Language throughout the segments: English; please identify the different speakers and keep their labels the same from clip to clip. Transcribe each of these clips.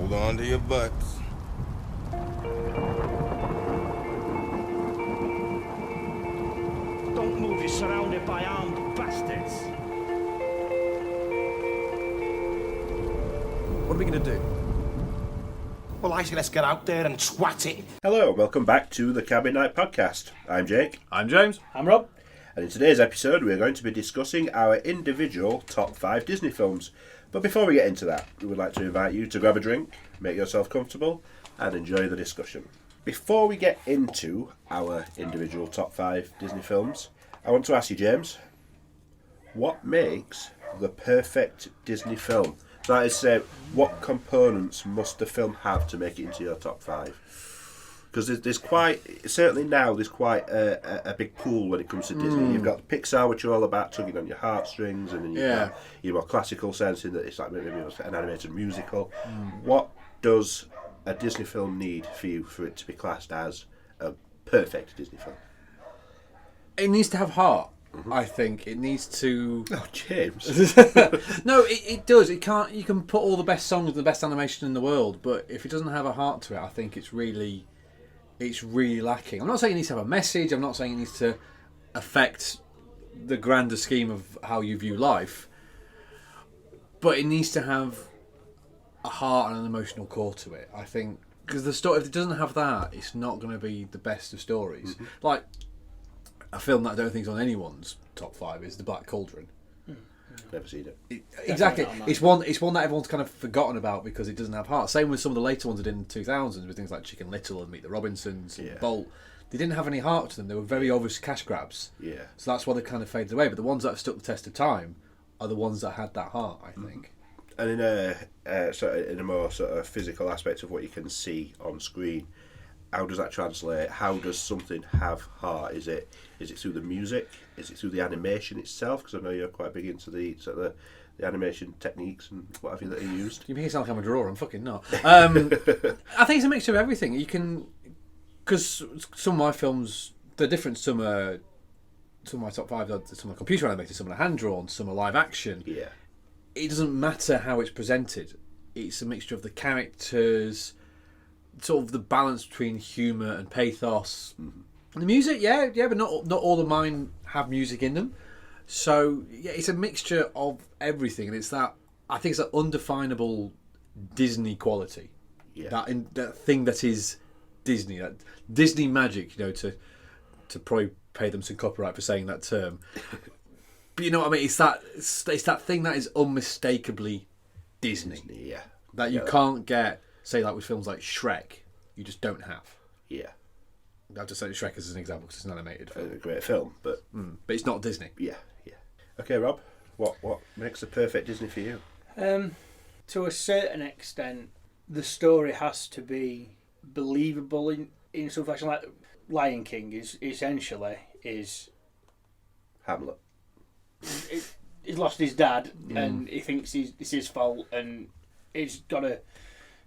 Speaker 1: Hold on to your butts.
Speaker 2: Don't move, you're surrounded by armed bastards.
Speaker 3: What are we going to do?
Speaker 4: Well, I say let's get out there and swat it.
Speaker 5: Hello, welcome back to the Cabin Night Podcast. I'm Jake,
Speaker 3: I'm James.
Speaker 6: I'm Rob.
Speaker 5: and in today's episode we're going to be discussing our individual top 5 Disney films. But before we get into that, we would like to invite you to grab a drink, make yourself comfortable, and enjoy the discussion. Before we get into our individual top 5 Disney films, I want to ask you, James, what makes the perfect Disney film? So that is, what components must the film have to make it into your top 5? Because there's quite, certainly now, there's quite a big pool when it comes to Disney. You've got Pixar, which are all about tugging on your heartstrings, and then you've got your more classical sense in that it's like maybe an animated musical. What does a Disney film need for it to be classed as a perfect Disney film?
Speaker 3: It needs to have heart. I think it needs to.
Speaker 5: Oh, James.
Speaker 3: No, it does. It can't. You can put all the best songs and the best animation in the world, but if it doesn't have a heart to it, I think it's really lacking. I'm not saying it needs to have a message. I'm not saying it needs to affect the grander scheme of how you view life, but it needs to have a heart and an emotional core to it. I think because the story, if it doesn't have that, it's not going to be the best of stories. Like a film that I don't think is on anyone's top 5 is The Black Cauldron.
Speaker 5: Never seen it.
Speaker 3: Exactly. It's one that everyone's kind of forgotten about because it doesn't have heart. Same with some of the later ones that did in the 2000s with things like Chicken Little and Meet the Robinsons and Bolt. They didn't have any heart to them. They were very obvious cash grabs.
Speaker 5: Yeah.
Speaker 3: So that's why they kind of faded away. But the ones that have stuck the test of time are the ones that had that heart, I think.
Speaker 5: And in a more sort of physical aspect of what you can see on screen, how does that translate? How does something have heart? Is it through the music? Is it through the animation itself? Because I know you're quite big into the sort of the animation techniques and what have you that are used.
Speaker 3: You make it sound like I'm a drawer. I'm fucking not. I think it's a mixture of everything. You can, because some of my films, they're different. Some of my top 5 are some are computer animated, some are hand drawn, some are live action.
Speaker 5: Yeah.
Speaker 3: It doesn't matter how it's presented. It's a mixture of the characters, sort of the balance between humour and pathos. And the music, but not all of mine have music in them. So yeah, it's a mixture of everything, and it's that, I think it's that undefinable Disney quality. Yeah. That thing that is Disney, that Disney magic, to probably pay them some copyright for saying that term. But you know what I mean? It's that thing that is unmistakably Disney.
Speaker 5: Yeah.
Speaker 3: That you can't get, say, like with films like Shrek, you just don't have.
Speaker 5: Yeah.
Speaker 3: I've just said Shrek as an example because it's an animated film.
Speaker 5: A great film, but
Speaker 3: it's not Disney.
Speaker 5: Yeah. Okay, Rob, what makes the perfect Disney for you?
Speaker 6: To a certain extent, the story has to be believable in some fashion. Like Lion King is essentially
Speaker 5: Hamlet.
Speaker 6: He's lost his dad and he thinks it's his fault, and he's got to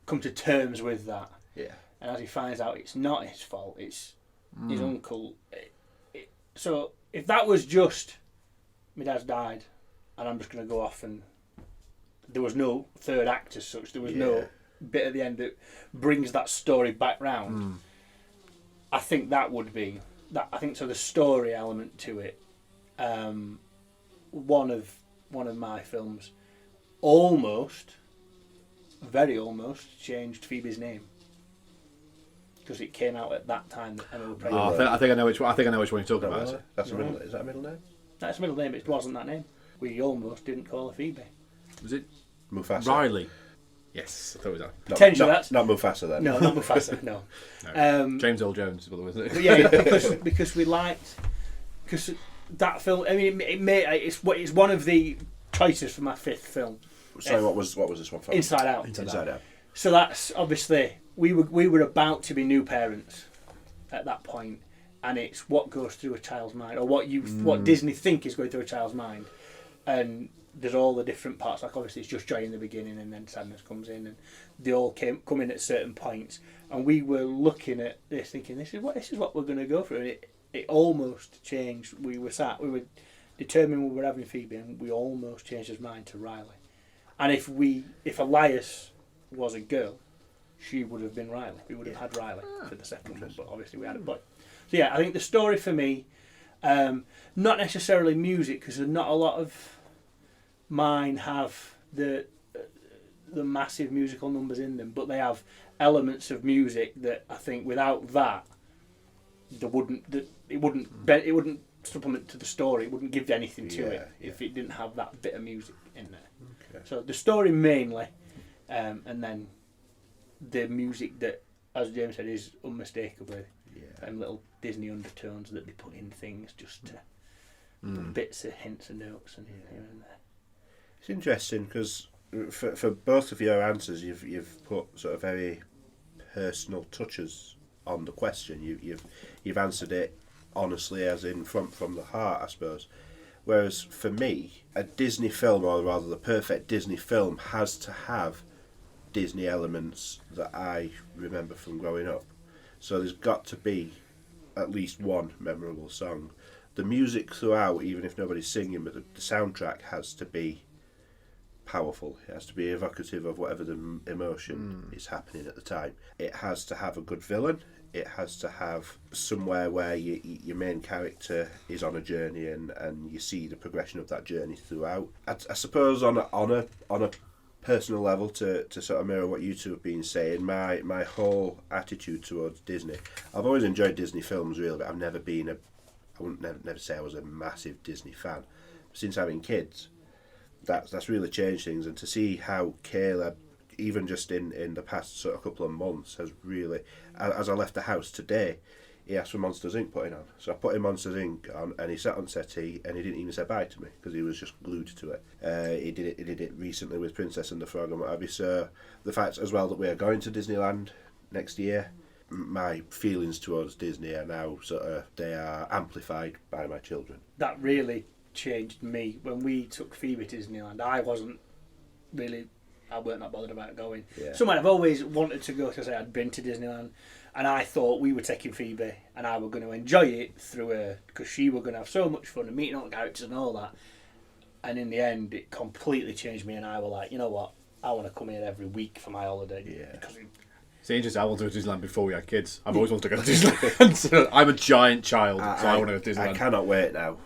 Speaker 6: come to terms with that.
Speaker 5: Yeah. And
Speaker 6: as he finds out it's not his fault, it's his uncle. So if that was just, my dad's died and I'm just going to go off, and there was no third act as such, there was no bit at the end that brings that story back round, I think that would be that. I think so. The story element to it, one of my films, very almost changed Phoebe's name because it came out at that time that Emma was pregnant.
Speaker 3: I think I know which one you're talking about.
Speaker 5: That's a middle. Is that a middle name?
Speaker 6: That's a middle name. It wasn't that name. We almost didn't call her Phoebe.
Speaker 3: Was it
Speaker 5: Mufasa?
Speaker 3: Riley? Yes, I thought it was that.
Speaker 6: Potentially that's
Speaker 5: not Mufasa then.
Speaker 6: No, not Mufasa. No.
Speaker 3: James Earl Jones, by the way, isn't it?
Speaker 6: But yeah, because we liked, because that film. I mean, it's one of the choices for my 5th film.
Speaker 5: Sorry, what was this one for?
Speaker 6: Inside Out.
Speaker 5: Inside Out.
Speaker 6: So that's obviously we were about to be new parents at that point, and it's what goes through a child's mind, or what Disney think is going through a child's mind, and there's all the different parts. Like obviously it's just joy in the beginning, and then sadness comes in, and they all come in at certain points. And we were looking at this, thinking this is what we're going to go through. And it almost changed. We were determined we were having Phoebe, and we almost changed his mind to Riley. And if Elias was a girl, she would have been Riley. We would have had Riley for the second one, but obviously we had a boy. So yeah, I think the story for me, not necessarily music, because not a lot of mine have the massive musical numbers in them, but they have elements of music that I think without that, it wouldn't supplement to the story. It wouldn't give anything to it if it didn't have that bit of music in there. Okay. So the story mainly, and then the music that, as James said, is unmistakably little Disney undertones that they put in things just to put bits of hints and notes and here and there.
Speaker 5: It's interesting because for both of your answers, you've put sort of very personal touches on the question. You've answered it honestly, as in from the heart, I suppose. Whereas for me, a Disney film, or rather the perfect Disney film, has to have Disney elements that I remember from growing up. So there's got to be at least one memorable song. The music throughout, even if nobody's singing, but the soundtrack has to be powerful. It has to be evocative of whatever the emotion is happening at the time. It has to have a good villain. It has to have somewhere where your main character is on a journey and you see the progression of that journey throughout. I suppose on a personal level, to sort of mirror what you two have been saying, my whole attitude towards Disney, I've always enjoyed Disney films really, but I've never been I wouldn't never say I was a massive Disney fan. Since having kids, that's really changed things, and to see how Caleb, even just in the past sort of couple of months, has really, as I left the house today, he asked for Monsters Inc. putting on. So I put him Monsters Inc. on, and he sat on settee, and he didn't even say bye to me because he was just glued to it. He did it recently with Princess and the Frog and what have you. So the fact as well that we are going to Disneyland next year, my feelings towards Disney are now they are amplified by my children.
Speaker 6: That really changed me when we took Phoebe to Disneyland. I weren't that bothered about going. Yeah. Someone I've always wanted to go, because I had been to Disneyland, and I thought we were taking Phoebe and I were going to enjoy it through her, because she were going to have so much fun and meeting all the characters and all that. And in the end, it completely changed me, and I were like, you know what, I want to come here every week for my holiday. Yeah. Because
Speaker 3: it's interesting. I wanted to go to Disneyland before we had kids. I've always wanted to go to Disneyland. So I'm a giant child, so I want to go to Disneyland.
Speaker 5: I cannot wait now.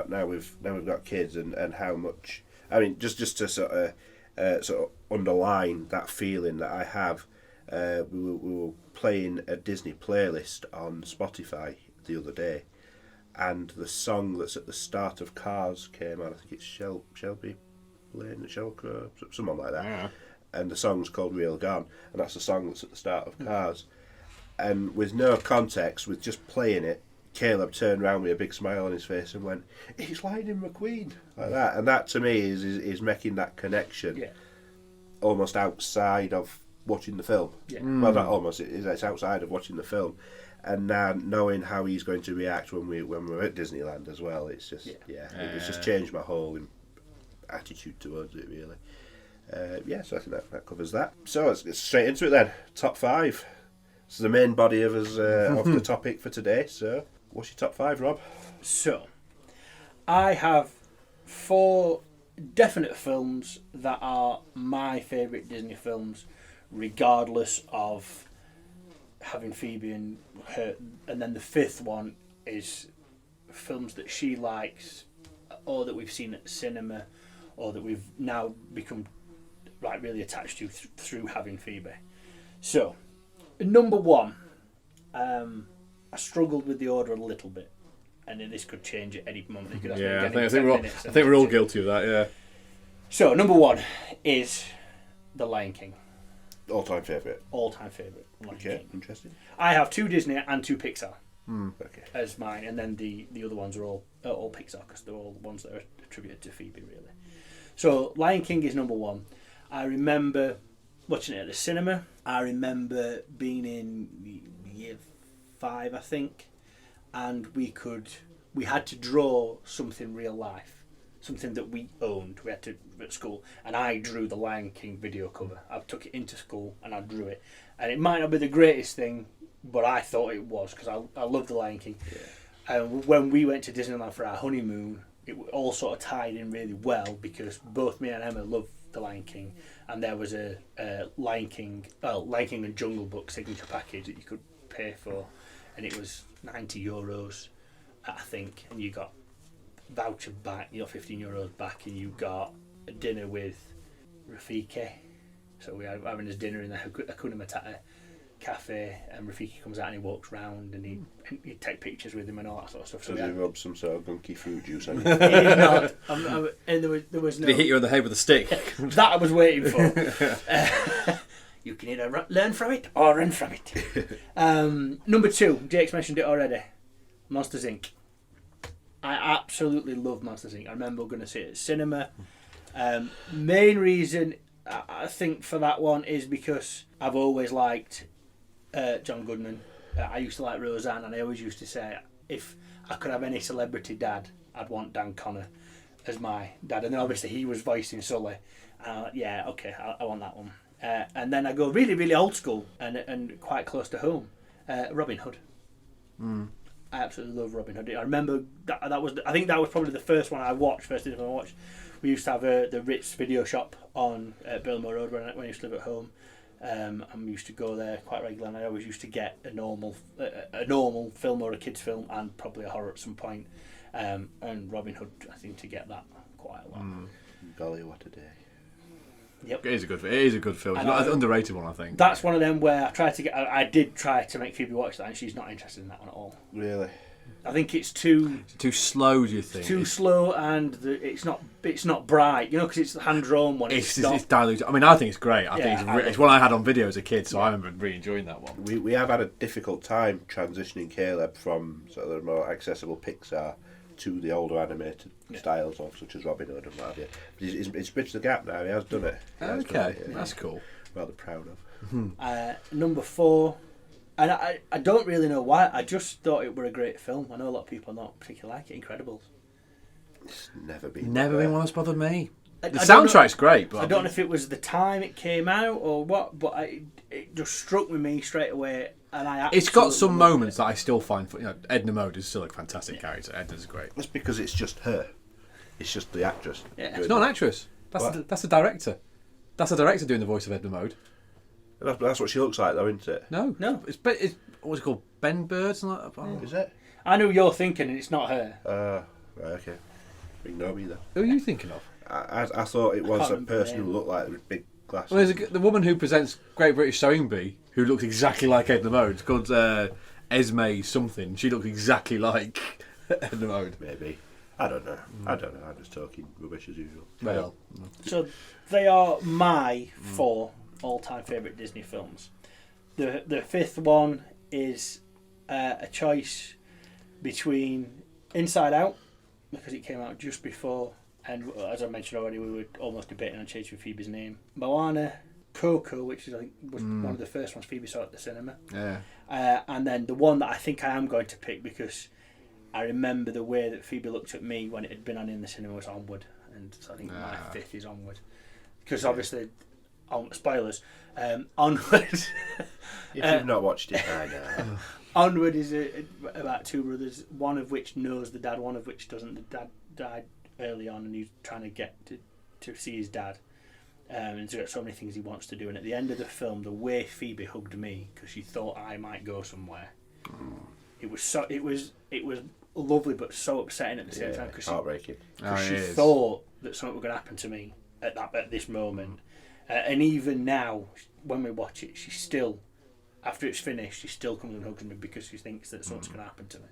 Speaker 5: Now we've got kids, and how much. I mean, just to sort of underline that feeling that I have. We were playing a Disney playlist on Spotify the other day, and the song that's at the start of Cars came on. I think it's Shelby Lane, Shellcrow, someone like that. Yeah. And the song's called Real Gone, and that's the song that's at the start of Cars. And with no context, with just playing it, Caleb turned around with a big smile on his face and went, "It's Lightning McQueen," like that. And that to me is making that connection almost outside of watching the film. Yeah. Well, not almost. It's outside of watching the film, and now knowing how he's going to react when we're at Disneyland as well. It's just it's just changed my whole attitude towards it really. So I think that covers that. So let's get straight into it then. Top 5. This is the main body of us of the topic for today. So what's your top 5, Rob?
Speaker 6: So I have 4 definite films that are my favourite Disney films, regardless of having Phoebe and her. And then the 5th one is films that she likes, or that we've seen at the cinema, or that we've now become really attached to through having Phoebe. So, number 1, I struggled with the order a little bit, and this could change at any moment. You could
Speaker 3: I think we're all guilty of that. Yeah.
Speaker 6: So, number 1 is The Lion King.
Speaker 5: All-time favourite.
Speaker 6: All-time favourite.
Speaker 5: Okay, interesting.
Speaker 6: I have 2 Disney and 2 Pixar
Speaker 5: as
Speaker 6: mine, and then the other ones are all Pixar, because they're all the ones that are attributed to Phoebe, really. So, Lion King is number 1. I remember watching it at the cinema. I remember being in year 5, I think, and we had to draw something real life, something that we owned. We had to at school, and I drew the Lion King video cover. I took it into school and I drew it, and it might not be the greatest thing, but I thought it was, because I love the Lion King. Yeah. And when we went to Disneyland for our honeymoon, it all sort of tied in really well, because both me and Emma love The Lion King, and there was a Lion King and Jungle Book signature package that you could pay for, and it was €90, I think, and you got voucher back, you got €15 back, and you got a dinner with Rafiki. So we were having his dinner in the Hakuna Matata cafe, and Rafiki comes out and he walks round, and he'd take pictures with him and all that sort of stuff.
Speaker 5: So he rubbed some sort of gunky fruit juice on
Speaker 6: he
Speaker 5: you?
Speaker 6: did not. And there was no...
Speaker 3: Did he hit you on the head with a stick?
Speaker 6: That I was waiting for. You can either learn from it or run from it. Number 2, Jake's mentioned it already. Monsters Inc. I absolutely love Monsters Inc. I remember going to see it at cinema. Main reason I think for that one is because I've always liked John Goodman. I used to like Roseanne, and I always used to say if I could have any celebrity dad, I'd want Dan Connor as my dad. And then obviously he was voicing Sully. Yeah, okay, I want that one. And then I go really, really old school and quite close to home. Robin Hood. I absolutely love Robin Hood. I remember I think that was probably the first one I watched. First thing I watched. We used to have the Ritz video shop on Biltmore Road when I used to live at home. And we used to go there quite regularly, and I always used to get a normal film or a kids film and probably a horror at some point. And Robin Hood, I think, to get that quite a lot.
Speaker 5: Golly, what a day.
Speaker 6: Yep.
Speaker 3: It is a good film. It's not an underrated one, I think.
Speaker 6: That's one of them where I did try to make Phoebe watch that, and she's not interested in that one at all.
Speaker 5: Really?
Speaker 6: I think it's too
Speaker 3: slow. Do you think?
Speaker 6: Too slow, and it's not bright. You know, because it's the hand drawn one.
Speaker 3: It's diluted. I mean, I think it's great. I think it's one I had on video as a kid, so I remember really enjoying that one.
Speaker 5: We have had a difficult time transitioning Caleb from sort of the more accessible Pixar to the older animated styles of such as Robin Hood and what have you. But he's bridged the gap now. He has done it.
Speaker 3: That's cool.
Speaker 5: Rather proud of.
Speaker 6: Number 4. And I don't really know why. I just thought it were a great film. I know a lot of people not particularly like it. Incredibles.
Speaker 5: It's never been
Speaker 3: one that's bothered me. The
Speaker 6: I
Speaker 3: soundtrack's great, but
Speaker 6: I don't know if it was the time it came out or what, but it just struck with me straight away. And
Speaker 3: it's got some moments that I still find. Edna Mode is still a fantastic character. Edna's great.
Speaker 5: That's because it's just her. It's just the actress.
Speaker 6: Yeah.
Speaker 3: It's not an actress. That's the director. That's the director doing the voice of Edna Mode.
Speaker 5: That's what she looks like, though, isn't it?
Speaker 6: No.
Speaker 3: It's what's it called? Ben Bird?
Speaker 5: Is it?
Speaker 6: I know you're thinking, and it's not her.
Speaker 5: Right, okay. Ignore me then.
Speaker 3: Who are you thinking of?
Speaker 5: I thought it was a person who looked like with big glasses.
Speaker 3: Well, there's the woman who presents Great British Sewing Bee, who looks exactly like Edna Mode. It's called Esme something. She looks exactly like Edna Mode.
Speaker 5: Maybe. I don't know. I'm just talking rubbish as usual.
Speaker 3: Well,
Speaker 6: So they are my 4 all-time favourite Disney films. The 5th one is a choice between Inside Out, because it came out just before, and as I mentioned already, we were almost debating on changing Phoebe's name. Moana, Coco, which I think was one of the first ones Phoebe saw at the cinema.
Speaker 3: yeah.
Speaker 6: And then the one that I think I am going to pick, because I remember the way that Phoebe looked at me when it had been on in the cinema, was Onward, and so I think my 5th is Onward, because obviously, spoilers, Onward.
Speaker 5: If you've not watched it, I know.
Speaker 6: Onward is about 2 brothers, one of which knows the dad, one of which doesn't. The dad died early on, and he's trying to get to see his dad. And he's got so many things he wants to do. And at the end of the film, the way Phoebe hugged me because she thought I might go somewhere, it was lovely, but so upsetting at the same time because
Speaker 5: heartbreaking.
Speaker 6: she thought that something was going to happen to me at this moment. And even now, when we watch it, she still, after it's finished, she still comes and hugs me because she thinks that something's going to happen to me.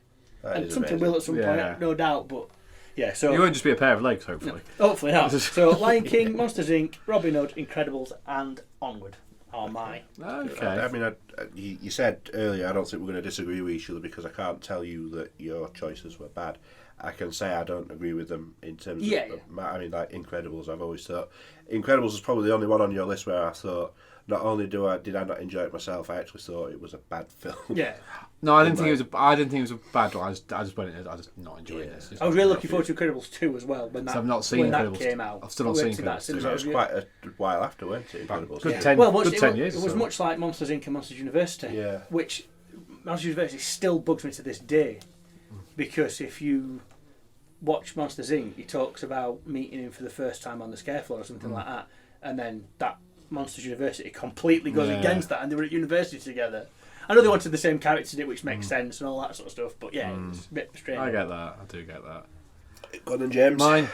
Speaker 6: And something will at some point, no doubt, but yeah, so...
Speaker 3: You won't just be a pair of legs, hopefully.
Speaker 6: No, hopefully not. So Lion King, Monsters Inc., Robin Hood, Incredibles, and Onward are my...
Speaker 3: Okay.
Speaker 5: I mean, you said earlier, I don't think we're going to disagree with each other because I can't tell you that your choices were bad. I can say I don't agree with them in terms of... I mean, like Incredibles, I've always thought... Incredibles is probably the only one on your list where I thought, not only did I not enjoy it myself, I actually thought it was a bad film.
Speaker 6: Yeah.
Speaker 3: No, I didn't think it was a bad one. I just went in. I just not enjoying this.
Speaker 6: I was really looking forward to Incredibles 2 as well when
Speaker 3: I've not seen
Speaker 6: that
Speaker 3: Incredibles.
Speaker 6: came out.
Speaker 3: I've still not seen Incredibles.
Speaker 5: Because that was quite a while after, wasn't it? Incredibles.
Speaker 3: Good 10 years.
Speaker 6: It was much like Monsters Inc. and Monsters University.
Speaker 5: Yeah.
Speaker 6: Which Monsters University still bugs me to this day, because if you watch Monsters Inc., he talks about meeting him for the first time on the scare floor or something like that. and then that Monsters University completely goes against that, and they were at university together. I know they wanted the same characters in it, which makes sense and all that sort of stuff, but yeah, it's a bit strange.
Speaker 3: I get that. I do get that.
Speaker 5: Go on, James.
Speaker 3: My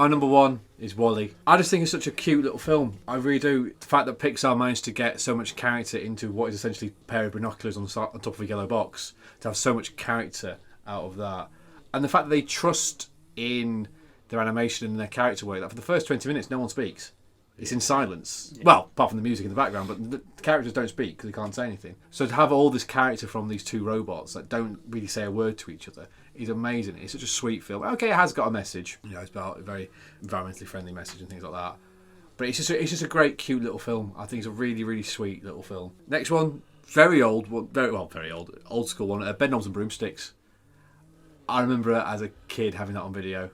Speaker 3: number one is Wally. I just think it's such a cute little film. I really do. The fact that Pixar managed to get so much character into what is essentially a pair of binoculars on top of a yellow box, to have so much character out of that, and the fact that they trust in their animation and their character work, that for the first 20 minutes no one speaks. It's in silence. Yeah. Well, apart from the music in the background, but the characters don't speak because they can't say anything. So to have all this character from these two robots that don't really say a word to each other is amazing. It's such a sweet film. Okay, it has got a message. You know, it's about a very environmentally friendly message and things like that. But it's just a great, cute little film. I think it's a really, really sweet little film. Next one, very old, old school one. Bedknobs and Broomsticks. I remember as a kid having that on video.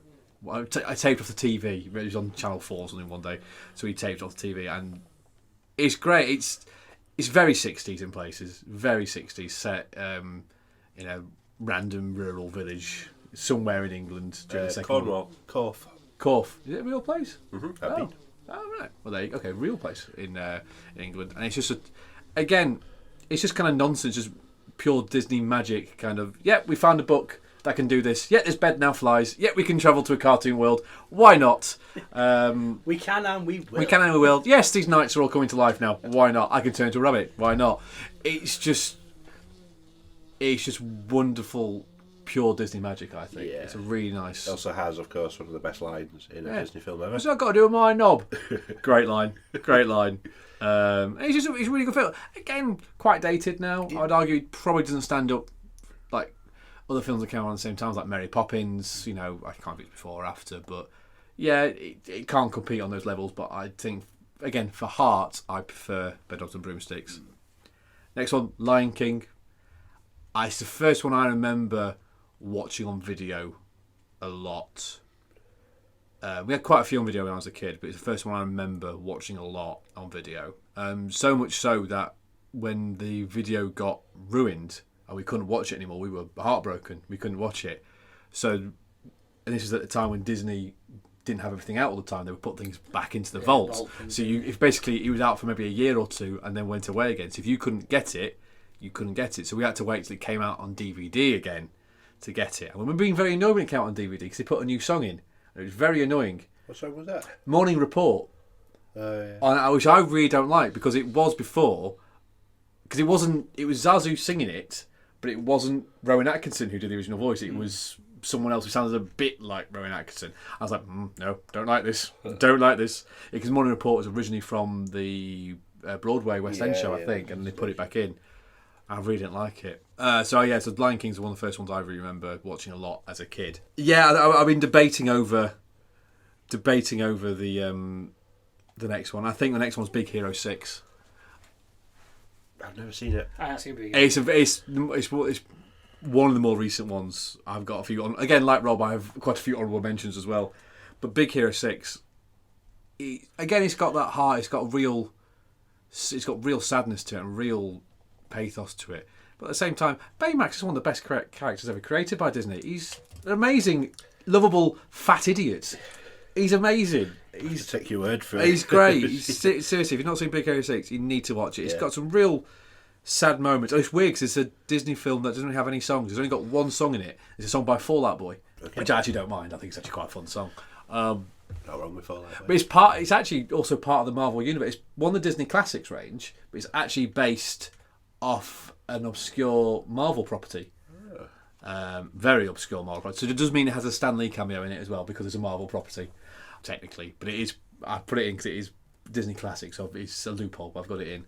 Speaker 3: I taped off the TV. It was on Channel 4 or something one day, so we taped off the TV, and it's great. It's very 60s in places, very 60s, set in a random rural village somewhere in England during the Second
Speaker 5: Cornwall, Corfe.
Speaker 3: Corfe, is it a real place?
Speaker 5: Mm-hmm.
Speaker 3: Oh, right. Well, there you go. Okay, real place in England, and it's just it's just kind of nonsense, just pure Disney magic kind of. Yeah, we found a book that can do this. Yeah, this bed now flies. Yeah, we can travel to a cartoon world. Why not?
Speaker 6: We can and we will.
Speaker 3: We can and we will. Yes, these knights are all coming to life now. Why not? I can turn into a rabbit. Why not? It's just wonderful, pure Disney magic, I think. Yeah. It's a really nice.
Speaker 5: It also has, of course, one of the best lines in a Disney film ever.
Speaker 3: What's that got to do with my knob? Great line. Great line. It's a really good film. Again, quite dated now. I'd argue it probably doesn't stand up like other films that came out at the same time, like Mary Poppins. You know, I can't be before or after, but yeah, it can't compete on those levels. But I think, again, for heart, I prefer Bedrooms and Broomsticks. Next one, Lion King. It's the first one I remember watching on video a lot. We had quite a few on video when I was a kid, but it's the first one I remember watching a lot on video. So much so that when the video got ruined and we couldn't watch it anymore, we were heartbroken. We couldn't watch it. So, and this was at the time when Disney didn't have everything out all the time. They would put things back into the vault. So if basically it was out for maybe a year or two and then went away again. So if you couldn't get it, you couldn't get it. So we had to wait till it came out on DVD again to get it. And we were being very annoyed when it came out on DVD because they put a new song in. It was very annoying.
Speaker 5: What song was that?
Speaker 3: Morning Report.
Speaker 5: Yeah.
Speaker 3: Which I really don't like because it was before. Because it was Zazu singing it, but it wasn't Rowan Atkinson who did the original voice. It was someone else who sounded a bit like Rowan Atkinson. I was like, no, don't like this. Don't like this. Because Morning Report was originally from the Broadway West End show, I think, and they put it back in. I really didn't like it. So Lion King's one of the first ones I really remember watching a lot as a kid. Yeah, I've been debating over the next one. I think the next one's Big Hero 6.
Speaker 5: I've never seen it.
Speaker 6: I haven't seen Big Hero.
Speaker 3: It's one of the more recent ones. I've got a few on. Again, like Rob, I have quite a few honourable mentions as well. But Big Hero 6, it's got that heart. It's got real sadness to it and real pathos to it. But at the same time, Baymax is one of the best characters ever created by Disney. He's an amazing, lovable, fat idiot. He's amazing.
Speaker 5: Take your word for it.
Speaker 3: He's great. Seriously, if you've not seen Big Hero 6, you need to watch it. It's got some real sad moments. It's weird because it's a Disney film that doesn't really have any songs. It's only got one song in it. It's a song by Fall Out Boy, which I actually don't mind. I think it's actually quite a fun song.
Speaker 5: Not wrong with Fall Out Boy.
Speaker 3: But it's actually also part of the Marvel universe. It's one of the Disney Classics range, but it's actually based off an obscure Marvel property. Very obscure Marvel property. So it does mean it has a Stan Lee cameo in it as well because it's a Marvel property, technically. But it is. I put it in because it is Disney Classics, so it's a loophole, but I've got it in.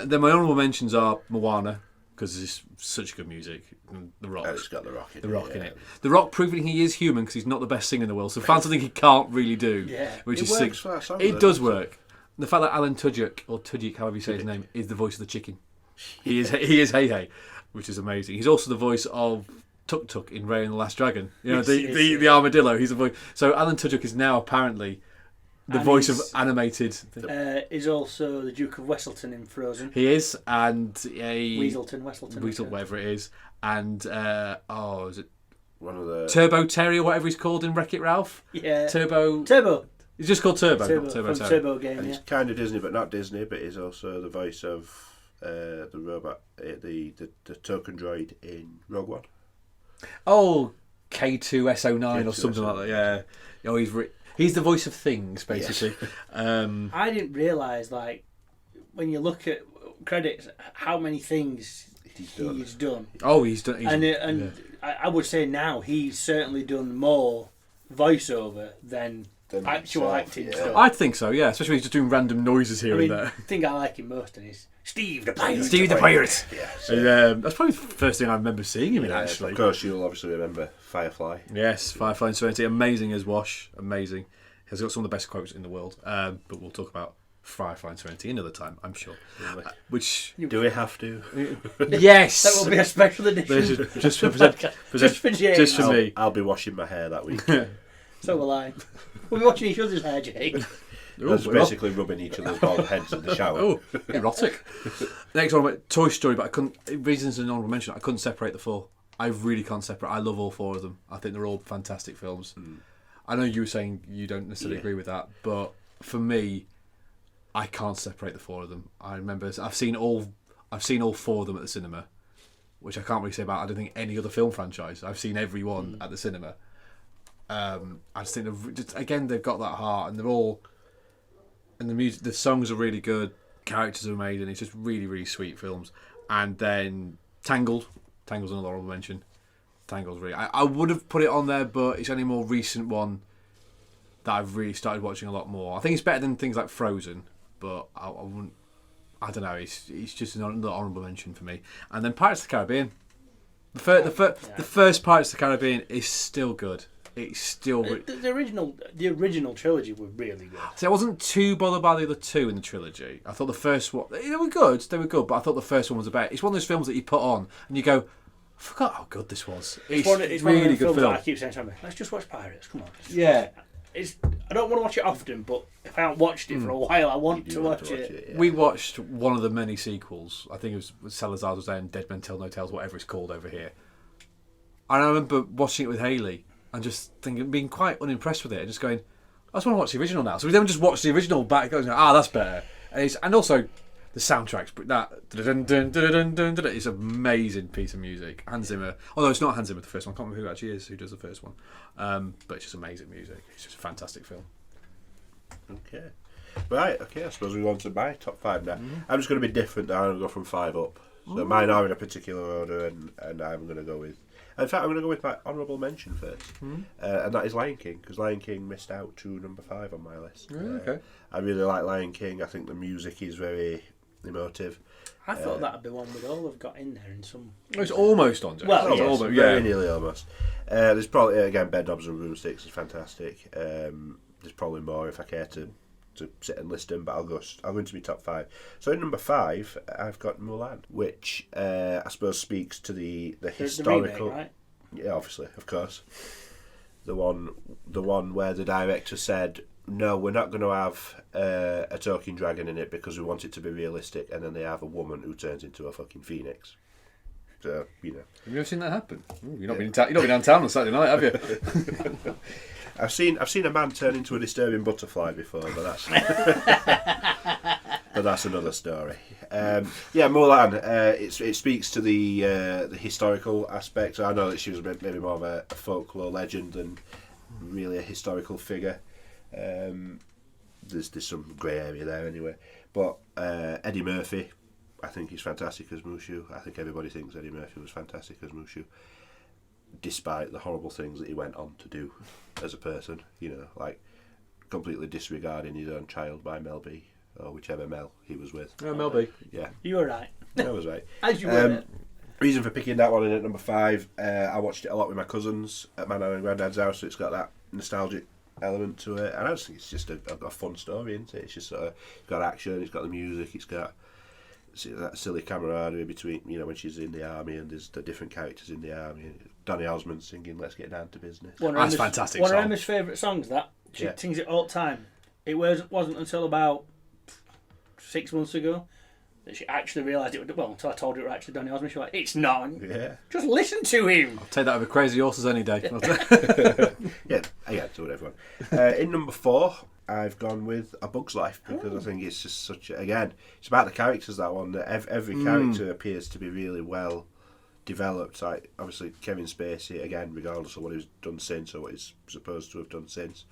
Speaker 3: Then my honourable mentions are Moana, because it's such good music. The Rock.
Speaker 5: It's got The Rock in it.
Speaker 3: The Rock proving he is human because he's not the best singer in the world. So found something he can't really do. Which is
Speaker 5: works for that song,
Speaker 3: it does work. The fact that Alan Tudyk, or Tudyk, however you say his name, is the voice of the chicken. He is Hey Hey, which is amazing. He's also the voice of Tuk Tuk in Ray and the Last Dragon. You know, the armadillo. He's the voice. So Alan Tudyk is now apparently the voice of animated.
Speaker 6: Is also the Duke of Wesselton in Frozen.
Speaker 3: He is, and
Speaker 6: Wesselton,
Speaker 3: whatever it is, and is it
Speaker 5: one of the
Speaker 3: Turbo Terry or whatever he's called in Wreck-It Ralph?
Speaker 6: Yeah,
Speaker 3: Turbo.
Speaker 6: Turbo.
Speaker 3: It's just called Turbo.
Speaker 6: Turbo,
Speaker 3: Turbo
Speaker 6: from
Speaker 3: Terry.
Speaker 6: Turbo Game,
Speaker 5: And
Speaker 6: yeah.
Speaker 5: he's kind of Disney, but not Disney. But he's also the voice of the robot, the token droid in Rogue One.
Speaker 3: Oh, K2SO9 or something like
Speaker 5: K2SO9.
Speaker 3: that. Yeah. Oh, he's the voice of things, basically.
Speaker 6: I didn't realise, like, when you look at credits, how many things he's done.
Speaker 3: Oh, he's done.
Speaker 6: And I would say now he's certainly done more voiceover than actual
Speaker 5: himself,
Speaker 6: acting
Speaker 5: yeah.
Speaker 6: stuff.
Speaker 3: I think so. Yeah, especially when he's just doing random noises here
Speaker 6: I mean,
Speaker 3: and there.
Speaker 6: the thing I like him most is Steve the Pirate.
Speaker 3: Steve the Pirate.
Speaker 5: Yeah,
Speaker 3: And, that's probably the first thing I remember seeing him in.
Speaker 5: yeah,
Speaker 3: Actually,
Speaker 5: of course, you'll obviously remember Firefly.
Speaker 3: yes, Firefly and Serenity, amazing as Wash, amazing. He's got some of the best quotes in the world. But we'll talk about Firefly and Serenity another time, I'm sure. Which
Speaker 5: Do we have to?
Speaker 3: yes,
Speaker 6: That will be a special edition.
Speaker 3: just for
Speaker 6: Just for James.
Speaker 3: just for me.
Speaker 5: I'll be washing my hair that week.
Speaker 6: So will I. We'll be watching each other's hair, Jake.
Speaker 5: That's basically rubbing each other's bald heads in the shower.
Speaker 3: Oh, erotic. Next one, Toy Story, but I couldn't. Reasons an honourable mention. I couldn't separate the four. I really can't separate. I love all four of them. I think they're all fantastic films. I know you were saying you don't necessarily agree with that, but for me, I can't separate the four of them. I remember I've seen all four of them at the cinema, which I can't really say about. I don't think any other film franchise. I've seen every one at the cinema. I just think they've got that heart, and they're all, and the music, the songs are really good, characters are amazing. It's just really, really sweet films. And then Tangled's another honorable mention. Tangled's really, I would have put it on there, but it's only a more recent one that I've really started watching a lot more. I think it's better than things like Frozen, but I wouldn't. I don't know. It's just another honorable mention for me. And then Pirates of the Caribbean. The first Pirates of the Caribbean is still good. It's still
Speaker 6: The original trilogy were really good.
Speaker 3: See, I wasn't too bothered by the other two in the trilogy. I thought the first one they were good, but I thought the first one was about. It's one of those films that you put on and you go, I forgot how good this was. It's
Speaker 6: It's
Speaker 3: really
Speaker 6: one of the
Speaker 3: good
Speaker 6: films
Speaker 3: film.
Speaker 6: that I keep saying to me, let's just watch Pirates. Come on.
Speaker 3: Yeah.
Speaker 6: I don't want to watch it often, but if I haven't watched it for a while, I want to watch it.
Speaker 5: Yeah.
Speaker 3: We watched one of the many sequels. I think it was Salazar was there and Dead Men Tell No Tales, whatever it's called over here. And I remember watching it with Hayley and just being quite unimpressed with it and just going, I just want to watch the original now. So we then just watched the original back and go, that's better. And also the soundtracks, it's an amazing piece of music. Hans Zimmer, although it's not Hans Zimmer the first one, I can't remember who actually is who does the first one. But it's just amazing music. It's just a fantastic film.
Speaker 5: Okay. Right, okay, I suppose we want to my top five now. I'm just going to be different now. I'm going to go from five up. So mine are in a particular order, and I'm going to go with... In fact, I'm going to go with my honourable mention first. And that is Lion King, because Lion King missed out to number 5 on my list.
Speaker 3: Okay.
Speaker 5: I really like Lion King. I think the music is very emotive.
Speaker 6: I thought that'd be one we'd all have got in there in some.
Speaker 3: It's almost on, Jack.
Speaker 6: Well,
Speaker 3: It's
Speaker 6: yes,
Speaker 3: almost,
Speaker 5: Very nearly almost. There's probably, again, Bedrooms and Broomsticks is fantastic. There's probably more if I care to sit and list them, but I'll go into my top 5. So in number 5, I've got Mulan, which I suppose speaks to the historical.
Speaker 6: The remake, right?
Speaker 5: Yeah, obviously, of course. The one where the director said, no, we're not going to have a talking dragon in it because we want it to be realistic, and then they have a woman who turns into a fucking phoenix. So, you know.
Speaker 3: Have you ever seen that happen? Ooh, you've not been downtown on Saturday night, have you?
Speaker 5: I've seen a man turn into a disturbing butterfly before, but that's another story. Mulan. It speaks to the historical aspect. I know that she was maybe more of a folklore legend than really a historical figure. There's some grey area there anyway. But Eddie Murphy, I think he's fantastic as Mushu. I think everybody thinks Eddie Murphy was fantastic as Mushu, despite the horrible things that he went on to do as a person. You know, like completely disregarding his own child by Mel B, or whichever Mel he was with.
Speaker 3: Oh, Mel B.
Speaker 5: Yeah,
Speaker 6: You were right.
Speaker 5: I was right.
Speaker 6: As you were.
Speaker 5: Reason for picking that one in at number 5, I watched it a lot with my cousins at my nan and granddad's house, so it's got that nostalgic element to it, and I just think it's just a fun story, isn't it? It's just sort of, it's got action, it's got the music, it's got that silly camaraderie between, you know, when she's in the army and there's the different characters in the army. Danny Osmond singing "Let's Get Down to Business."
Speaker 3: That's fantastic.
Speaker 6: One of
Speaker 3: song.
Speaker 6: Emma's favourite songs. That she sings it all the time. It wasn't until about 6 months ago that she actually realised it would. Well, until I told her it was actually Donny Osmond, she was like, "It's not.
Speaker 5: Yeah.
Speaker 6: Just listen to him."
Speaker 3: I'll take that over Crazy Horses any day.
Speaker 5: Yeah, so everyone. In number 4, I've gone with A Bug's Life because I think it's just such again, it's about the characters, that one. Every character appears to be really well developed. Like, obviously, Kevin Spacey, again, regardless of what he's done since or what he's supposed to have done since,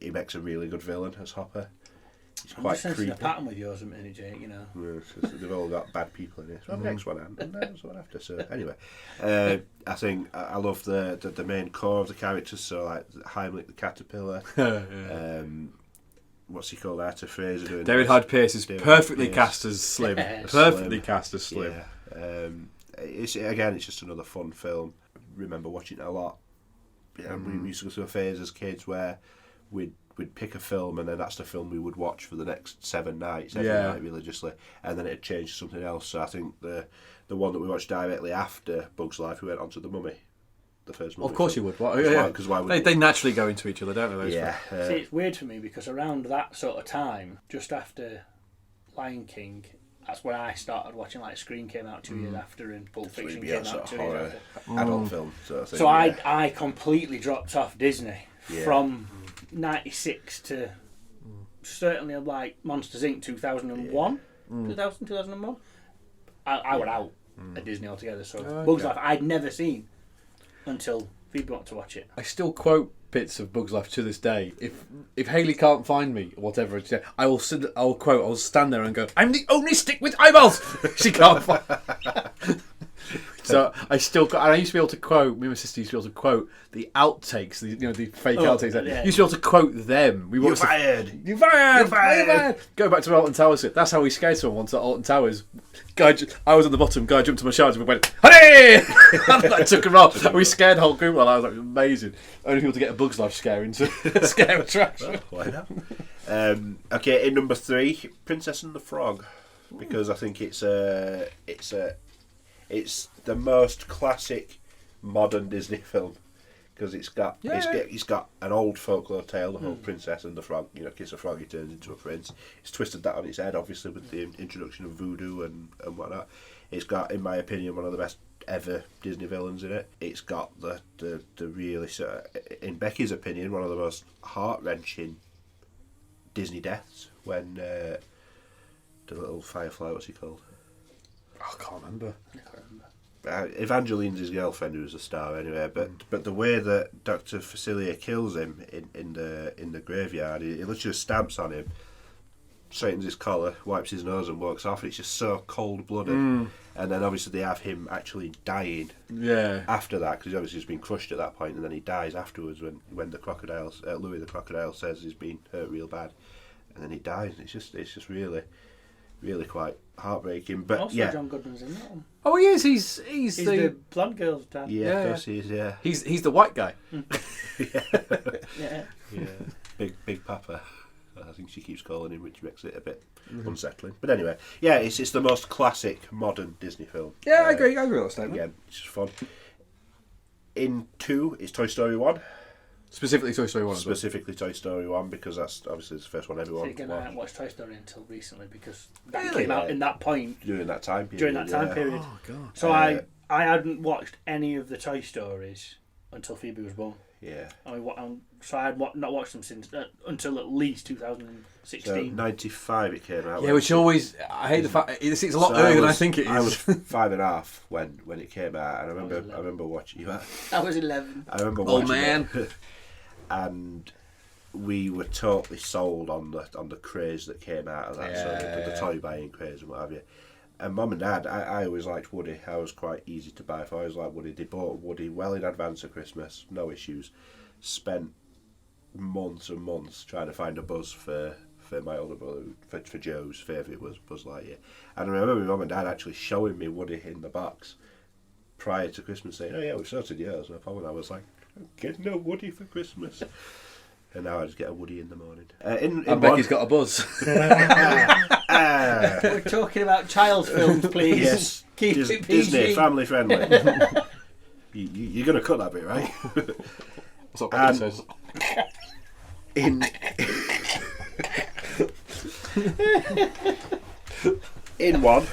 Speaker 5: he makes a really good villain as Hopper. He's
Speaker 6: I'm
Speaker 5: quite
Speaker 6: just sensing
Speaker 5: creepy.
Speaker 6: a pattern with yours a minute, Jake, you know.
Speaker 5: Yeah, they've all got bad people in it. So the next one, and that's what after. So anyway, I think I love the main core of the characters. So like Heimlich the caterpillar. What's he called? Arthur Fraser doing.
Speaker 3: David Hyde Pierce is perfectly cast as Slim. Perfectly cast as Slim.
Speaker 5: Yeah. It's just another fun film. I remember watching it a lot. Yeah, we used to go through a phase as kids where we'd pick a film and then that's the film we would watch for the next 7 nights every night religiously, and then it'd change to something else. So I think the one that we watched directly after Bug's Life, we went on to The Mummy, the first Mummy.
Speaker 3: Of course
Speaker 5: film.
Speaker 3: you would.
Speaker 5: Because why would
Speaker 3: they naturally go into each other, don't they? Those
Speaker 5: yeah.
Speaker 6: See, it's weird for me because around that sort of time, just after Lion King, that's when I started watching. Like Scream came out 2 years after, and Pulp Fiction came out 2 years after.
Speaker 5: Adult film. Sort of thing,
Speaker 6: So I completely dropped off Disney from '96 to certainly like Monsters Inc. 2001, 2001. I went out at Disney altogether. So Bug's Life I'd never seen until Phoebe wanted to watch it.
Speaker 3: I still quote bits of Bug's Life to this day. If Hayley can't find me or whatever, I'll stand there and go, "I'm the only stick with eyeballs." She can't find. So I used to be able to quote. Me and my sister used to be able to quote the outtakes, the fake outtakes.
Speaker 6: Yeah.
Speaker 3: Used to be able to quote them.
Speaker 5: You're fired.
Speaker 3: You fired. Go back to Alton Towers. That's how we scared someone once at Alton Towers. I was on the bottom. Guy jumped to my shoulders and we went, "Honey!" I took him off. We scared the whole group. Well, I was like, amazing. Only people to get a Bug's Life scare into scare attraction.
Speaker 5: Why not? Okay, in number 3, Princess and the Frog, because I think it's the most classic modern Disney film, because it's got an old folklore tale, the whole Princess and the Frog. Kiss a frog, he turns into a prince. It's twisted that on its head, obviously, with the introduction of voodoo and whatnot. It's got, in my opinion, one of the best ever Disney villains in it. It's got the really, in Becky's opinion, one of the most heart-wrenching Disney deaths when the little firefly, what's he called?
Speaker 3: I can't remember.
Speaker 5: Evangeline's his girlfriend, who's a star anyway. But the way that Dr. Facilier kills him in the graveyard, he literally stamps on him, straightens his collar, wipes his nose, and walks off. It's just so cold blooded. And then obviously they have him actually dying. Yeah. After that, because he's obviously just been crushed at that point, and then he dies afterwards when the crocodile, Louis the crocodile, says he's been hurt real bad, and then he dies. And it's just really, really quite heartbreaking. But
Speaker 6: also, John Goodman's in that one.
Speaker 3: Oh, he is. He's
Speaker 6: the blonde girl's dad.
Speaker 5: Yeah, of course he is. Yeah,
Speaker 3: he's the white guy.
Speaker 6: Yeah.
Speaker 5: Big Papa. I think she keeps calling him, which makes it a bit unsettling. But anyway, yeah, it's the most classic modern Disney film.
Speaker 3: Yeah, I agree with that statement.
Speaker 5: Again, it's just fun. In 2 is Toy Story 1.
Speaker 3: Specifically Toy Story 1.
Speaker 5: Specifically Toy Story 1, because that's obviously the first one everyone
Speaker 6: again, I
Speaker 5: watched.
Speaker 6: haven't watched Toy Story until recently, because that came out in that point.
Speaker 5: During that time period.
Speaker 3: Oh, God.
Speaker 6: So I hadn't watched any of the Toy Stories until Phoebe was born.
Speaker 5: Yeah.
Speaker 6: So I had not watched them since until at least 2016.
Speaker 5: So 95 it came out.
Speaker 3: Yeah, which always, I hate the fact it's a lot earlier than I think it is.
Speaker 5: I was 5.5 when it came out, and I remember watching you.
Speaker 6: I was 11.
Speaker 5: I remember watching it, and we were totally sold on the craze that came out of that. So the toy buying craze and what have you. And Mum and Dad, I always liked Woody. I was quite easy to buy for. I always liked Woody. They bought Woody well in advance of Christmas, no issues. Spent months and months trying to find a Buzz for my older brother, for Joe's favourite was Buzz Lightyear. And I remember my Mum and Dad actually showing me Woody in the box prior to Christmas, saying, "Oh yeah, we've sorted yours." And I was like, "I'm getting no Woody for Christmas." And now I just get a Woody in the morning.
Speaker 3: And Becky's got a Buzz.
Speaker 6: We're talking about child films, please.
Speaker 5: Yes.
Speaker 6: Keep it PG.
Speaker 5: Disney, family friendly. You're going to cut that bit, right?
Speaker 3: That's what Becky says.
Speaker 5: In one,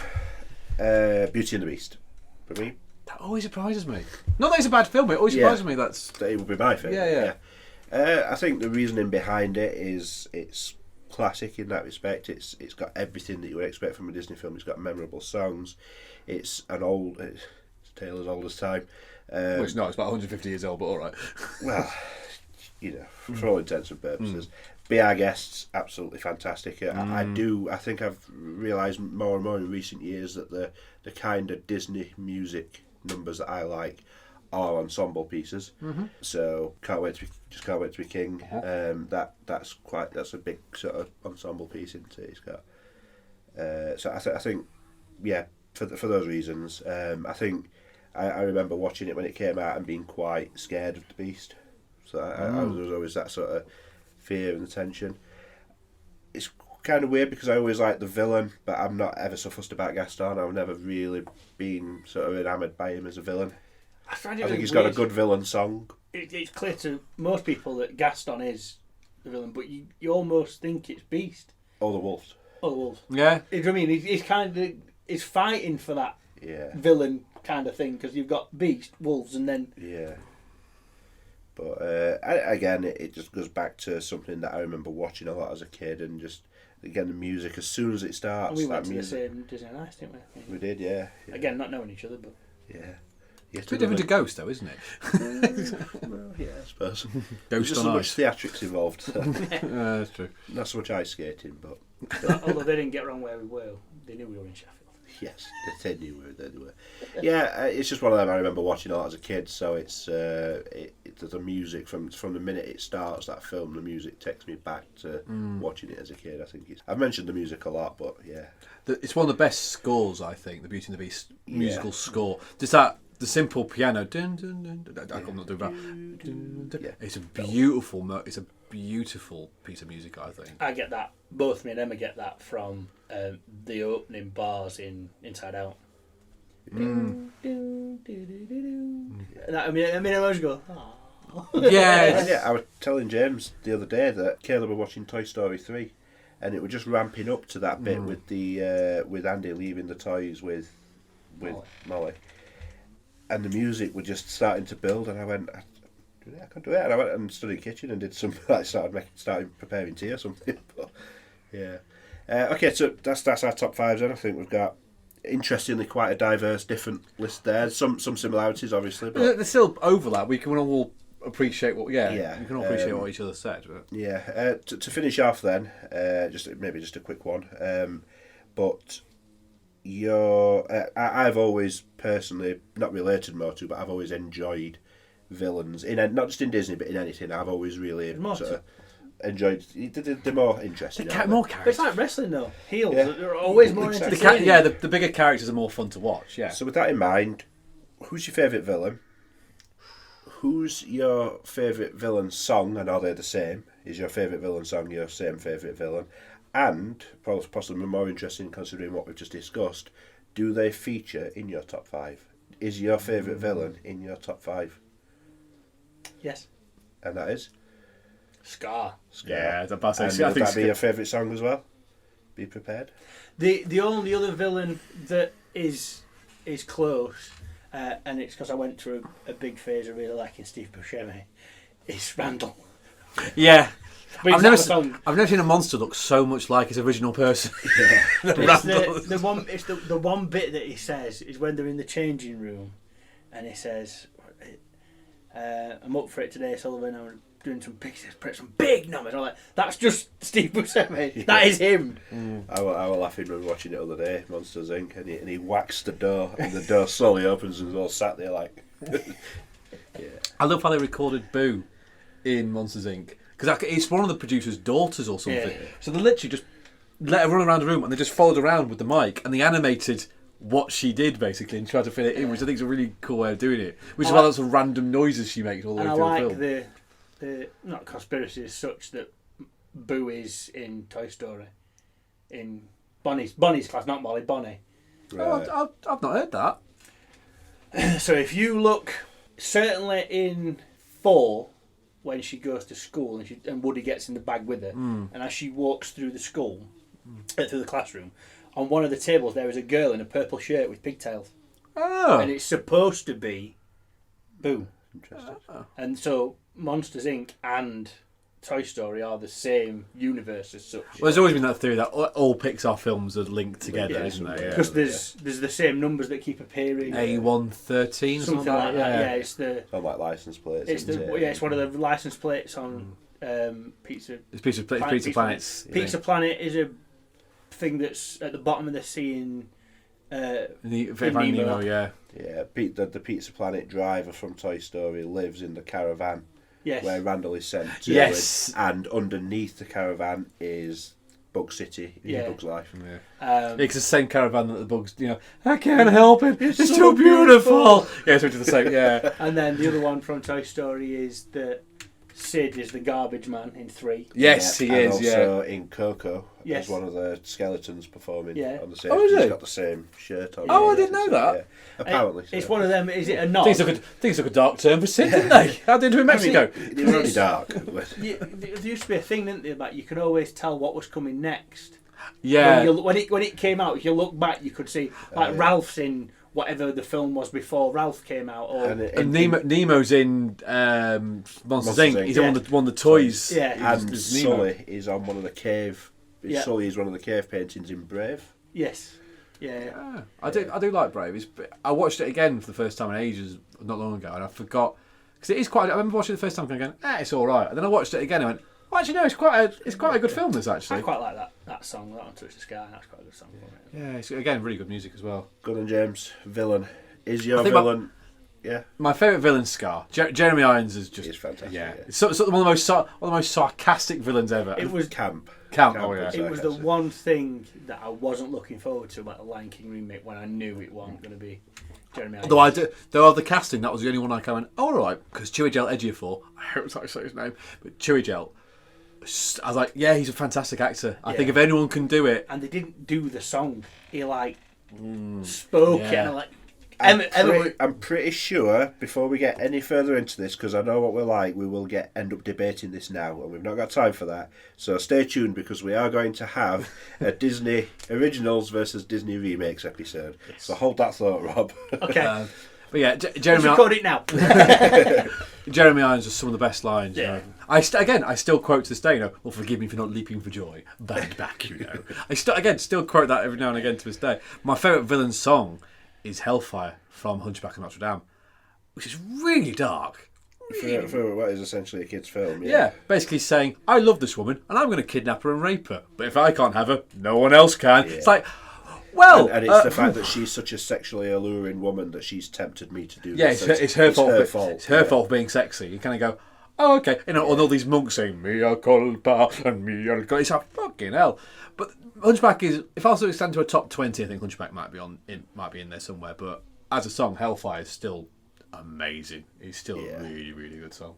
Speaker 5: Beauty and the Beast. For me,
Speaker 3: That always surprises me. Not that it's a bad film, it always surprises me. That's
Speaker 5: it would be my favourite.
Speaker 3: Yeah.
Speaker 5: I think the reasoning behind it is it's classic in that respect. It's got everything that you would expect from a Disney film. It's got memorable songs. It's a tale as old as time.
Speaker 3: well, it's not. It's about 150 years old, but all right.
Speaker 5: Well, for all intents and purposes. Be Our Guests, absolutely fantastic. I think I've realised more and more in recent years that the kind of Disney music numbers that I like are ensemble pieces. So can't wait to be king. That's a big sort of ensemble piece, isn't it? It's got. So I think, yeah, for those reasons, I think I remember watching it when it came out and being quite scared of the Beast. So there was always that sort of fear and tension. It's kind of weird because I always like the villain, but I'm not ever so fussed about Gaston. I've never really been sort of enamoured by him as a villain.
Speaker 6: I
Speaker 5: think he's got a good villain song.
Speaker 6: It's clear to most people that Gaston is the villain, but you almost think it's Beast.
Speaker 5: Oh, the wolves.
Speaker 6: Oh, the wolves.
Speaker 3: Yeah.
Speaker 6: You know what I mean? He's fighting for that villain kind of thing because you've got Beast, wolves, and then...
Speaker 5: Yeah. But again, it just goes back to something that I remember watching a lot as a kid, and just again the music as soon as it starts.
Speaker 6: And we went to
Speaker 5: music.
Speaker 6: the same Disney on Ice, didn't we?
Speaker 5: We did, yeah.
Speaker 6: Again, not knowing each other, but
Speaker 5: yeah.
Speaker 3: It's a bit different to Ghost, though, isn't it?
Speaker 5: Well, yeah, I suppose.
Speaker 3: Ghost
Speaker 5: Just
Speaker 3: on
Speaker 5: so
Speaker 3: Ice.
Speaker 5: much theatrics involved. So.
Speaker 3: That's true.
Speaker 5: Not so much ice skating, but
Speaker 6: although they didn't get wrong where we were, they knew we were in Sheffield.
Speaker 5: yes, they knew they were. Yeah, it's just one of them I remember watching a lot as a kid. So it's the music from the minute it starts, that film, the music takes me back to watching it as a kid. I think I've mentioned the music a lot, but yeah,
Speaker 3: It's one of the best scores, I think. The Beauty and the Beast musical score. Just that the simple piano. Dun, dun, dun, dun, I can't do that. Dun, dun.
Speaker 5: Yeah.
Speaker 3: It's a beautiful. It's a beautiful piece of music, I think.
Speaker 6: I get that. Both me and Emma get that from the opening bars in Inside Out. And I mean, I always go, "Aw."
Speaker 3: Yeah.
Speaker 5: I was telling James the other day that Caleb were watching Toy Story 3, and it was just ramping up to that bit with the with Andy leaving the toys with Molly, and the music was just starting to build, and I went, I can't do it. And I went and stood in the kitchen and did some started preparing tea or something. But yeah, okay, so that's our top fives. Then I think we've got, interestingly, quite a diverse, different list there. Some similarities, obviously, but
Speaker 3: There's still overlap. We can all appreciate what.
Speaker 5: Yeah,
Speaker 3: we can all appreciate what each other said. But.
Speaker 5: yeah. To finish off, then, just a quick one. But I've always personally not related more to, but I've always enjoyed villains not just in Disney, but in anything. I've always really sort of enjoyed. They're more interesting.
Speaker 3: More
Speaker 6: But it's
Speaker 3: characters.
Speaker 6: like wrestling, though. Heels
Speaker 5: Yeah.
Speaker 6: are always more
Speaker 5: Exactly.
Speaker 6: entertaining.
Speaker 3: The bigger characters are more fun to watch. Yeah.
Speaker 5: So with that in mind, who's your favourite villain? Who's your favourite villain song, and are they the same? Is your favourite villain song your same favourite villain? And, possibly more interesting considering what we've just discussed, do they feature in your top five? Is your favourite villain in your top five?
Speaker 6: Yes.
Speaker 5: And that is?
Speaker 6: Scar.
Speaker 3: Yeah, the boss.
Speaker 5: And would that be your favourite song as well? Be prepared.
Speaker 6: The only other villain that is close, and it's because I went through a big phase of really liking Steve Buscemi, is Randall.
Speaker 3: Yeah.
Speaker 6: But
Speaker 3: I've
Speaker 6: it's
Speaker 3: never,
Speaker 6: not the song.
Speaker 3: I've never seen a monster look so much like his original person.
Speaker 6: It's the one bit that he says is when they're in the changing room, and he says, "I'm up for it today, Sullivan. I'm doing some big numbers." I'm like, that's just Steve Buscemi.
Speaker 5: Yeah.
Speaker 6: That is him.
Speaker 5: I was laughing when we were watching it the other day, Monsters Inc., and he whacks the door, and the door slowly opens, and he's all sat there like... Yeah.
Speaker 3: I love how they recorded Boo in Monsters Inc. Because it's one of the producer's daughters or something.
Speaker 6: Yeah.
Speaker 3: So they literally just let her run around the room and they just followed around with the mic and they animated what she did basically and tried to fit it in, which I think is a really cool way of doing it. Which is why lots of random noises she makes all the way
Speaker 6: And
Speaker 3: through
Speaker 6: I
Speaker 3: the
Speaker 6: like
Speaker 3: film.
Speaker 6: the not conspiracy as such that Boo is in Toy Story. In Bonnie's class, not Molly, Bonnie.
Speaker 5: Right.
Speaker 3: Oh, I've not heard that.
Speaker 6: So if you look, certainly in 4, when she goes to school and Woody gets in the bag with her, and as she walks through the school, through the classroom, on one of the tables there is a girl in a purple shirt with pigtails,
Speaker 3: Oh.
Speaker 6: and it's supposed to be Boo.
Speaker 5: Interesting.
Speaker 6: And so Monsters Inc. and Toy Story are the same universe as such.
Speaker 3: Well, there's always been that theory that all Pixar films are linked together,
Speaker 5: Yeah,
Speaker 3: isn't there? Yeah.
Speaker 6: Because there's the same numbers that keep appearing.
Speaker 3: A113 or
Speaker 6: something like that. Yeah, it's the
Speaker 5: On like license plates.
Speaker 6: it's
Speaker 5: isn't
Speaker 6: the
Speaker 5: it?
Speaker 6: yeah it's one of the license plates on Pizza.
Speaker 3: It's Pizza Planet's.
Speaker 6: Pizza Planet is a thing that's at the bottom of the sea in
Speaker 3: Finding Nemo, yeah.
Speaker 5: Yeah, the Pizza Planet driver from Toy Story lives in the caravan
Speaker 6: Yes.
Speaker 5: where Randall is sent to.
Speaker 3: Yes.
Speaker 5: And underneath the caravan is Bug City in
Speaker 6: Yeah.
Speaker 5: Bug's life.
Speaker 3: Yeah, it's the same caravan that the bugs, I can't help it, it's too beautiful. Yeah, it's the same, yeah.
Speaker 6: And then the other one from Toy Story is that Sid is the garbage man in 3.
Speaker 3: Yes,
Speaker 5: Yeah,
Speaker 3: he
Speaker 5: and
Speaker 3: is,
Speaker 5: also in Coco,
Speaker 6: Yes.
Speaker 5: there's one of the skeletons performing
Speaker 6: Yeah.
Speaker 5: on the stage.
Speaker 3: Oh, is
Speaker 5: He's
Speaker 3: he?
Speaker 5: got the same shirt on.
Speaker 3: Oh, I didn't know that.
Speaker 5: Yeah. Apparently.
Speaker 6: It's
Speaker 5: so.
Speaker 6: one of them. Is it a nod?
Speaker 3: Things took a dark turn for Sid, didn't they? How did they do in Mexico?
Speaker 5: They were only dark. but-
Speaker 6: There used to be a thing, didn't there, that you could always tell what was coming next.
Speaker 3: Yeah.
Speaker 6: When it came out, if you look back, you could see like Ralph's in whatever the film was before Ralph came out, or
Speaker 3: And Nemo's in Monsters Inc.
Speaker 5: Inc.
Speaker 3: He's on one of the toys.
Speaker 6: Yeah.
Speaker 5: and
Speaker 3: It's Nemo.
Speaker 5: Sully is on one of the cave.
Speaker 6: Yeah.
Speaker 5: Sully is one of the cave paintings in Brave.
Speaker 6: yes, yeah.
Speaker 3: Yeah, I do like Brave. I watched it again for the first time in ages, not long ago, and I forgot because it is quite. I remember watching it the first time and going, it's all right. And then I watched it again and I went, well, actually no, it's quite a good film. This
Speaker 6: I
Speaker 3: actually.
Speaker 6: quite like that song, that on Touch the Sky. That's quite a good song. For it.
Speaker 3: Yeah, it's again really good music as well.
Speaker 5: Gun and James, villain. Is your
Speaker 3: I think
Speaker 5: villain? Yeah,
Speaker 3: My favourite villain's Scar. Jeremy Irons is just
Speaker 5: he's fantastic.
Speaker 3: yeah.
Speaker 5: Yeah.
Speaker 3: It's one of the most sarcastic villains ever.
Speaker 6: It was
Speaker 5: Camp.
Speaker 3: Oh, yeah.
Speaker 6: It was the one thing that I wasn't looking forward to about the Lion King remake when I knew it wasn't going to be Jeremy Irons.
Speaker 3: Although there are the casting, that was the only one I kind of went, all right, because Chiwetel Ejiofor, I hope it's how I say his name, but Chiwetel, I was like, yeah, he's a fantastic actor. I think if anyone can do it,
Speaker 6: And they didn't do the song. He spoke it,
Speaker 3: Yeah.
Speaker 6: and I'm like,
Speaker 5: I'm pretty sure before we get any further into this, because I know what we're like, we will end up debating this now, and we've not got time for that. So stay tuned because we are going to have a Disney originals versus Disney remakes episode. So hold that thought, Rob.
Speaker 6: okay,
Speaker 3: but yeah,
Speaker 6: let's
Speaker 3: Jeremy
Speaker 6: record it now.
Speaker 3: Jeremy Irons has some of the best lines.
Speaker 6: Yeah.
Speaker 3: I still quote to this day. Well, forgive me for not leaping for joy. Band back, I still quote that every now and again to this day. My favourite villain song is Hellfire from Hunchback of Notre Dame, which is really dark.
Speaker 5: For what is essentially a kid's film.
Speaker 3: Yeah, basically saying, I love this woman and I'm going to kidnap her and rape her. But if I can't have her, no one else can.
Speaker 5: Yeah.
Speaker 3: It's like, well...
Speaker 5: And it's the fact that she's such a sexually alluring woman that she's tempted me to do
Speaker 3: yeah,
Speaker 5: this.
Speaker 3: it's her fault. It's her
Speaker 5: yeah.
Speaker 3: fault for being sexy. You kind of go, oh, okay. And all these monks saying, mea culpa and mea culpa. It's like, fucking hell. But Hunchback is, if I was to stand to a top 20, I think Hunchback might be in there somewhere. But as a song, Hellfire is still amazing. It's still a really, really good song.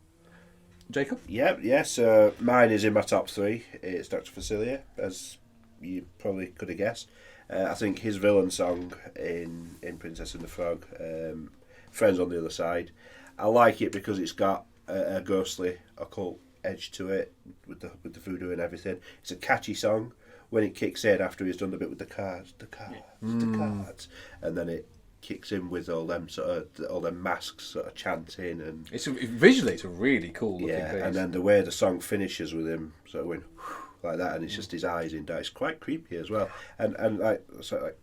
Speaker 3: Jacob?
Speaker 5: Yeah. So mine is in my top 3. It's Dr. Facilier, as you probably could have guessed. I think his villain song in Princess and the Frog, Friends on the Other Side, I like it because it's got a ghostly, occult edge to it with the voodoo and everything. It's a catchy song. When it kicks in after he's done the bit with the cards, and then it kicks in with all them masks sort of chanting and
Speaker 3: Visually, it's a really cool looking piece.
Speaker 5: and then the way the song finishes with him sort of going like that, and it's just his eyes in dark. It's quite creepy as well. And like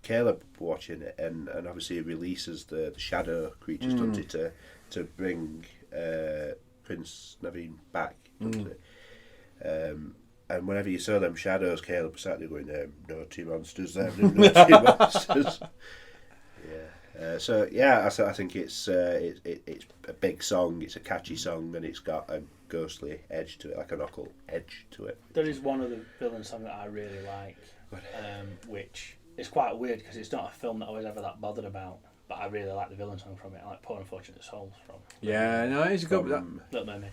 Speaker 5: Caleb watching it, and obviously it releases the shadow creatures, doesn't it, to bring Prince Naveen back, doesn't it? And whenever you saw them shadows, Caleb sat there going, naughty monsters, naughty monsters. Yeah. I think it's a big song, it's a catchy song, and it's got a ghostly edge to it, like an occult edge to it.
Speaker 6: There is one of the villain songs that I really like, which is quite weird because it's not a film that I was ever that bothered about. But I really like the villain song from it. I like Poor Unfortunate Souls from
Speaker 3: Yeah, no, it's a good.
Speaker 6: Little Mermaid.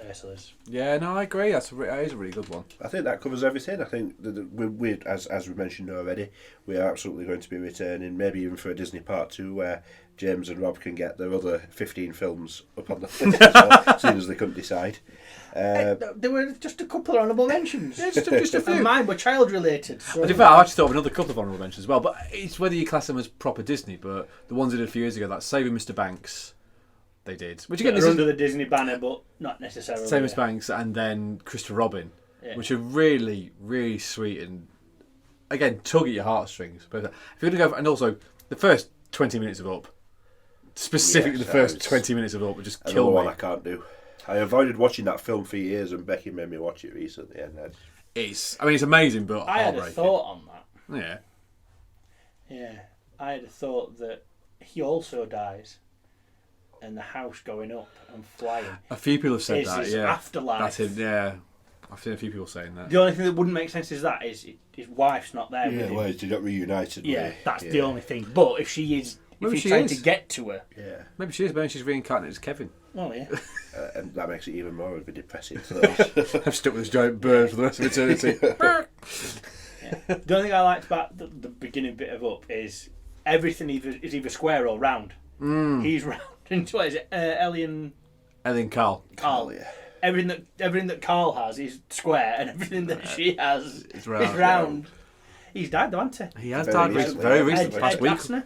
Speaker 6: Ursula's.
Speaker 3: Yeah, no, I agree. That is a really good one.
Speaker 5: I think that covers everything. I think we as we mentioned already, we are absolutely going to be returning, maybe even for a Disney Part 2, where James and Rob can get their other 15 films up on the list as well, as soon as they couldn't decide.
Speaker 6: There were just a couple of honourable mentions.
Speaker 3: Just a few.
Speaker 6: And mine were child related. So.
Speaker 3: In fact, I actually thought of another couple of honourable mentions as well, but it's whether you class them as proper Disney, but the ones they did a few years ago, like Saving Mr. Banks, they did. Which again,
Speaker 6: They're under the Disney banner, but not necessarily.
Speaker 3: Saving Mr. Banks and then Christopher Robin, which are really, really sweet and, again, tug at your heartstrings. But if you're going to go, and also the first 20 minutes of Up, specifically the first 20 minutes of Up, would just kill me.
Speaker 5: One I can't do. I avoided watching that film for years, and Becky made me watch it recently. And
Speaker 3: it's amazing, but
Speaker 6: I had a
Speaker 3: heartbreaking.
Speaker 6: thought on that.
Speaker 3: Yeah.
Speaker 6: Yeah, I had a thought that he also dies, and the house going up and flying.
Speaker 3: A few people have said
Speaker 6: is
Speaker 3: that.
Speaker 6: his
Speaker 3: Yeah.
Speaker 6: afterlife.
Speaker 3: That's him. Yeah. I've seen a few people saying that.
Speaker 6: The only thing that wouldn't make sense is that his wife's not there with him.
Speaker 5: well, they got reunited.
Speaker 6: Yeah, that's the only thing. But if she is,
Speaker 3: Maybe
Speaker 6: if
Speaker 3: she
Speaker 6: he's trying
Speaker 3: is.
Speaker 6: to get to her,
Speaker 3: Maybe she is, maybe she's reincarnated as Kevin.
Speaker 6: well, yeah.
Speaker 5: And that makes it even more of a depressing.
Speaker 3: I've stuck with this giant bird for the rest of eternity.
Speaker 6: The only thing I liked about the beginning bit of Up is everything is either square or round. He's round. And what is it? Ellie and
Speaker 3: Carl.
Speaker 5: Yeah.
Speaker 6: Everything that Carl has is square, and everything that she has is
Speaker 3: round.
Speaker 6: round. He's died though, hasn't he?
Speaker 3: He has
Speaker 5: Very
Speaker 3: died
Speaker 5: recently.
Speaker 3: very recently,
Speaker 6: Ed
Speaker 3: past week.
Speaker 6: Gassner?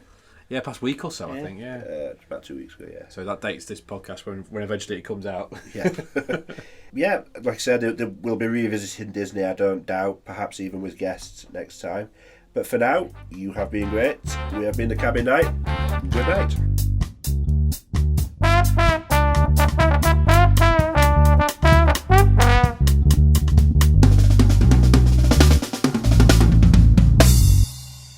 Speaker 3: Yeah, past week or so, I
Speaker 6: Yeah.
Speaker 3: think. Yeah.
Speaker 5: It's about 2 weeks ago. Yeah.
Speaker 3: So that dates this podcast when eventually it comes out.
Speaker 5: Yeah. Yeah, like I said, we'll be revisiting Disney, I don't doubt, perhaps even with guests next time. But for now, you have been great. We have been the Cabin Night. Good night.